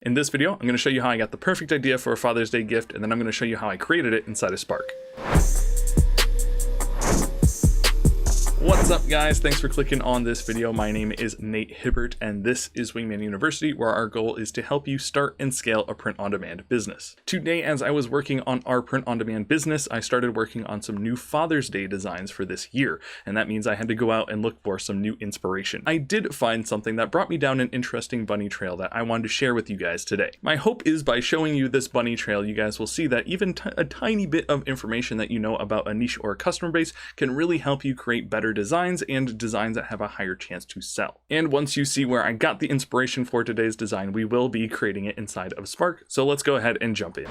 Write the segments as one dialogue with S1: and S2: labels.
S1: In this video, I'm going to show you how I got the perfect idea for a Father's Day gift, and then I'm going to show you how I created it inside of Spark. What's up, guys? Thanks for clicking on this video. My name is Nate Hibbert, and this is Wingman University, where our goal is to help you start and scale a print-on-demand business. Today, as I was working on our print-on-demand business, I started working on some new Father's Day designs for this year, and that means I had to go out and look for some new inspiration. I did find something that brought me down an interesting bunny trail that I wanted to share with you guys today. My hope is by showing you this bunny trail, you guys will see that even a tiny bit of information that you know about a niche or a customer base can really help you create better designs and designs that have a higher chance to sell. And once you see where I got the inspiration for today's design, we will be creating it inside of Spark. So let's go ahead and jump in.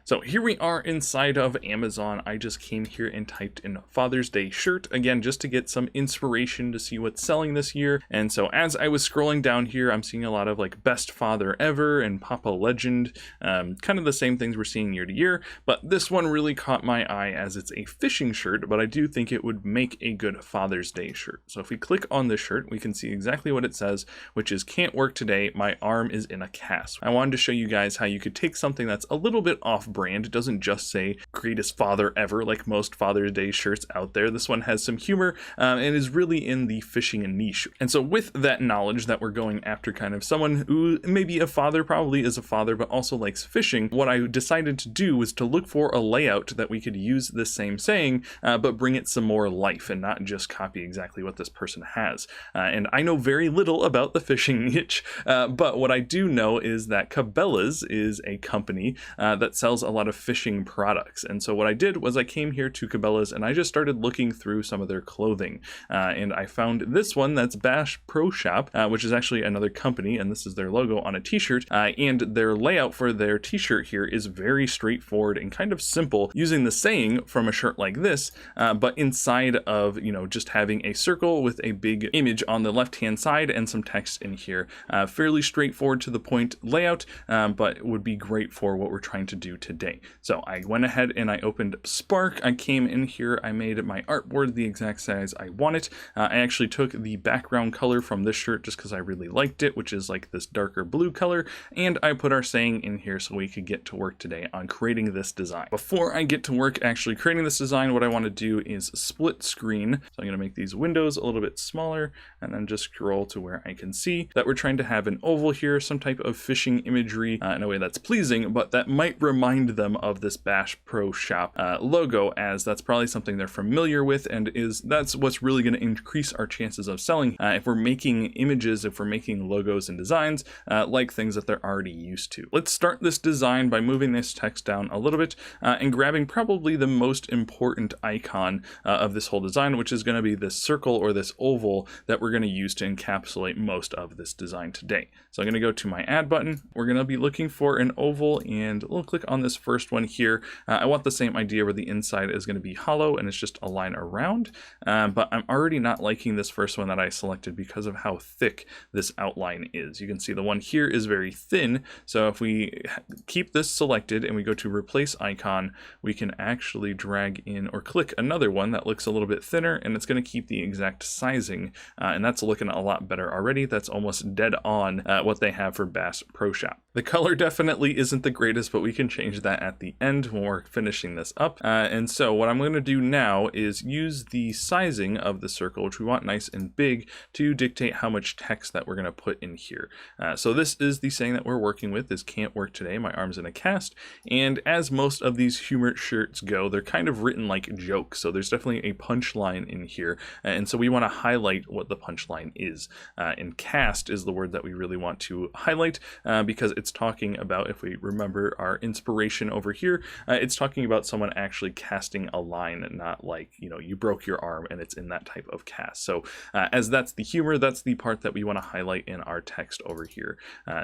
S1: So here we are inside of Amazon. I just came here and typed in Father's Day shirt, again, just to get some inspiration to see what's selling this year. And so as I was scrolling down here, I'm seeing a lot of like best father ever and Papa Legend, kind of the same things we're seeing year to year. But this one really caught my eye as it's a fishing shirt, but I do think it would make a good Father's Day shirt. So if we click on this shirt, we can see exactly what it says, which is "Can't work today, my arm is in a cast." I wanted to show you guys how you could take something that's a little bit off brand. It doesn't just say "greatest father ever" like most Father's Day shirts out there. This one has some humor and is really in the fishing niche. And so with that knowledge that we're going after kind of someone who maybe a father, probably is a father, but also likes fishing, what I decided to do was to look for a layout that we could use the same saying, but bring it some more life and not just copy exactly what this person has. And I know very little about the fishing niche, but what I do know is that Cabela's is a company that sells a lot of fishing products. And so what I did was I came here to Cabela's and I just started looking through some of their clothing. And I found this one that's Bash Pro Shop, which is actually another company, and this is their logo on a t-shirt. And their layout for their t-shirt here is very straightforward and kind of simple, using the saying from a shirt like this, but inside of, just having a circle with a big image on the left-hand side and some text in here. Fairly straightforward to the point layout, but would be great for what we're trying to do today. So I went ahead and I opened Spark. I came in here, I made my artboard the exact size I want it. I actually took the background color from this shirt just because I really liked it, which is like this darker blue color. And I put our saying in here so we could get to work today on creating this design. Before I get to work actually creating this design, what I want to do is split screen. So I'm going to make these windows a little bit smaller and then just scroll to where I can see that we're trying to have an oval here, some type of fishing imagery in a way that's pleasing, but that might remind them of this Bash Pro Shop logo, as that's probably something they're familiar with, and that's what's really going to increase our chances of selling if we're making images, if we're making logos and designs like things that they're already used to. Let's start this design by moving this text down a little bit and grabbing probably the most important icon of this whole design, which is going to be this circle or this oval that we're going to use to encapsulate most of this design today. So I'm going to go to my add button. We're going to be looking for an oval, and we'll click on this first one here. I want the same idea where the inside is going to be hollow and it's just a line around, but I'm already not liking this first one that I selected because of how thick this outline is. You can see the one here is very thin, so if we keep this selected and we go to replace icon, we can actually drag in or click another one that looks a little bit thinner, and it's going to keep the exact sizing, and that's looking a lot better already. That's almost dead on what they have for Bass Pro Shop. The color definitely isn't the greatest, but we can change that at the end when we're finishing this up. And so what I'm going to do now is use the sizing of the circle, which we want nice and big, to dictate how much text that we're going to put in here. So this is the saying that we're working with, is "Can't work today, my arm's in a cast." And as most of these humor shirts go, they're kind of written like jokes. So there's definitely a punchline in here. And so we want to highlight what the punchline is. And cast is the word that we really want to highlight because it's talking about, if we remember our inspiration over here, it's talking about someone actually casting a line, not like, you broke your arm and it's in that type of cast. So as that's the humor, that's the part that we want to highlight in our text over here.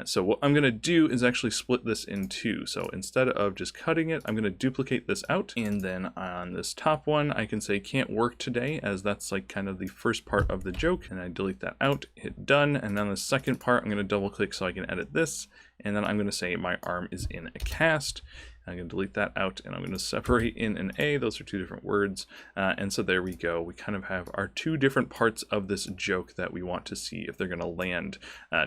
S1: So what I'm going to do is actually split this in two. So instead of just cutting it, I'm going to duplicate this out. And then on this top one, I can say "Can't work today," as that's like kind of the first part of the joke. And I delete that out, hit done. And then the second part, I'm going to double click so I can edit this. And then I'm going to say "My arm is in a cast." I'm going to delete that out, and I'm going to separate in an A. Those are two different words. And so there we go. We kind of have our two different parts of this joke that we want to see if they're going to land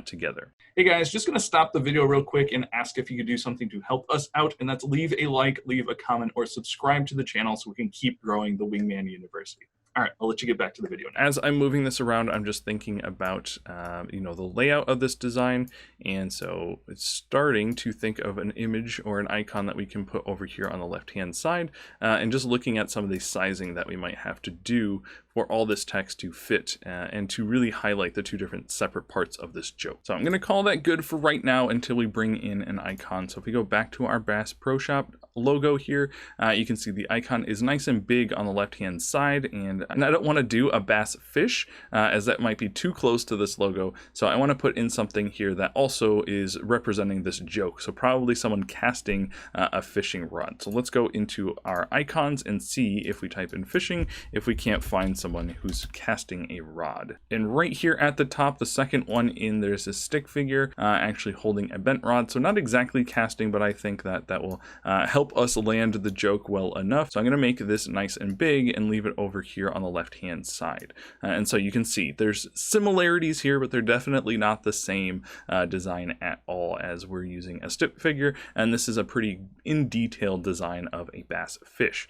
S1: together. Hey guys, just going to stop the video real quick and ask if you could do something to help us out, and that's leave a like, leave a comment, or subscribe to the channel so we can keep growing the Wingman University. All right, I'll let you get back to the video now. As I'm moving this around, I'm just thinking about, the layout of this design. And so it's starting to think of an image or an icon that we can put over here on the left-hand side, and just looking at some of the sizing that we might have to do for all this text to fit and to really highlight the two different separate parts of this joke. So I'm going to call that good for right now until we bring in an icon. So if we go back to our Bass Pro Shop logo here, you can see the icon is nice and big on the left-hand side, and I don't want to do a bass fish as that might be too close to this logo. So I want to put in something here that also is representing this joke. So probably someone casting a fishing rod. So let's go into our icons and see if we type in fishing, if we can't find someone who's casting a rod. And right here at the top, the second one in, there's a stick figure actually holding a bent rod. So not exactly casting, but I think that that will help us land the joke well enough. So I'm going to make this nice and big and leave it over here on the left-hand side. And so you can see there's similarities here, but they're definitely not the same design at all, as we're using a stick figure. And this is a pretty in-detailed design of a bass fish.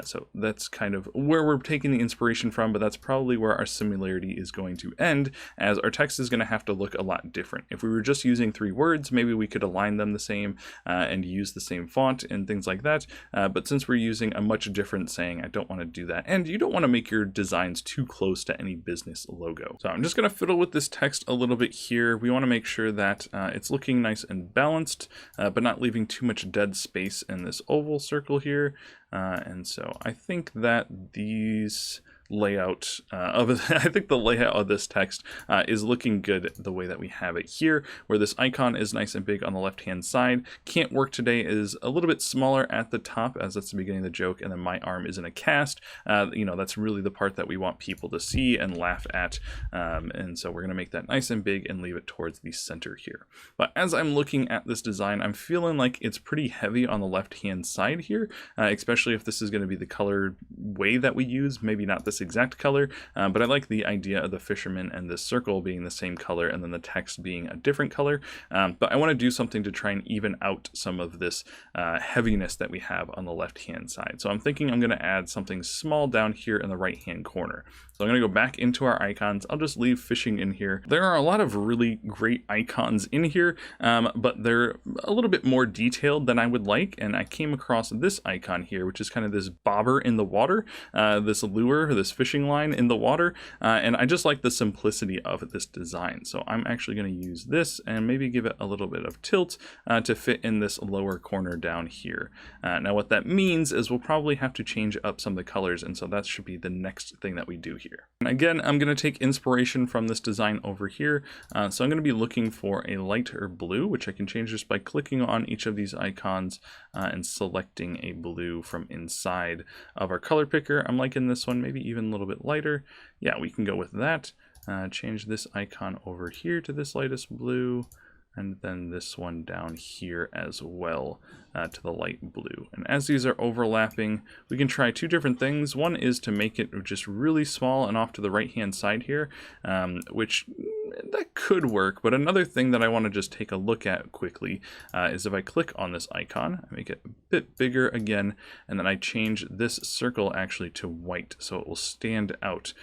S1: So that's kind of where we're taking the inspiration from, but that's probably where our similarity is going to end, as our text is going to have to look a lot different. If we were just using 3 words, maybe we could align them the same and use the same font and things like that. But since we're using a much different saying, I don't want to do that. And you don't want to make your designs too close to any business logo. So I'm just going to fiddle with this text a little bit here. We want to make sure that it's looking nice and balanced, but not leaving too much dead space in this oval circle here. And so I think that these layout I think the layout of this text is looking good the way that we have it here, where this icon is nice and big on the left hand side. Can't work today is a little bit smaller at the top, as that's the beginning of the joke, and then my arm is in a cast. That's really the part that we want people to see and laugh at, and so we're going to make that nice and big and leave it towards the center here. But as I'm looking at this design, I'm feeling like it's pretty heavy on the left hand side here, especially if this is going to be the color way that we use, maybe not this exact color, but I like the idea of the fisherman and this circle being the same color and then the text being a different color. But I want to do something to try and even out some of this heaviness that we have on the left hand side. So I'm thinking I'm going to add something small down here in the right hand corner. So I'm going to go back into our icons. I'll just leave fishing in here. There are a lot of really great icons in here, but they're a little bit more detailed than I would like. And I came across this icon here, which is kind of this bobber in the water, this lure, this fishing line in the water. And I just like the simplicity of this design. So I'm actually going to use this and maybe give it a little bit of tilt to fit in this lower corner down here. Now what that means is we'll probably have to change up some of the colors. And so that should be the next thing that we do here. And again, I'm going to take inspiration from this design over here. So I'm going to be looking for a lighter blue, which I can change just by clicking on each of these icons and selecting a blue from inside of our color picker. I'm liking this one, maybe even a little bit lighter. Yeah, we can go with that. Change this icon over here to this lightest blue, and then this one down here as well to the light blue. And as these are overlapping, we can try 2 different things. One is to make it just really small and off to the right hand side here, which that could work. But another thing that I want to just take a look at quickly is if I click on this icon, I make it a bit bigger again, and then I change this circle actually to white, so it will stand out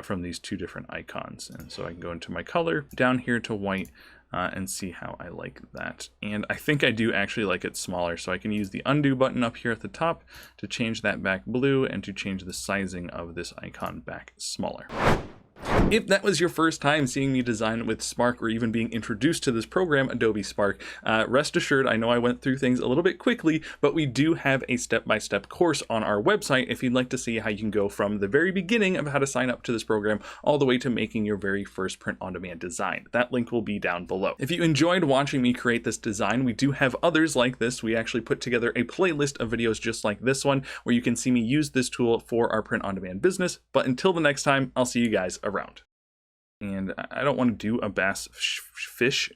S1: from these 2 different icons. And so I can go into my color down here to white, and see how I like that. And I think I do actually like it smaller, so I can use the undo button up here at the top to change that back blue and to change the sizing of this icon back smaller. If that was your first time seeing me design with Spark, or even being introduced to this program, Adobe Spark, rest assured, I know I went through things a little bit quickly, but we do have a step-by-step course on our website if you'd like to see how you can go from the very beginning of how to sign up to this program all the way to making your very first print-on-demand design. That link will be down below. If you enjoyed watching me create this design, we do have others like this. We actually put together a playlist of videos just like this one, where you can see me use this tool for our print-on-demand business. But until the next time, I'll see you guys around. And I don't want to do a bass fish.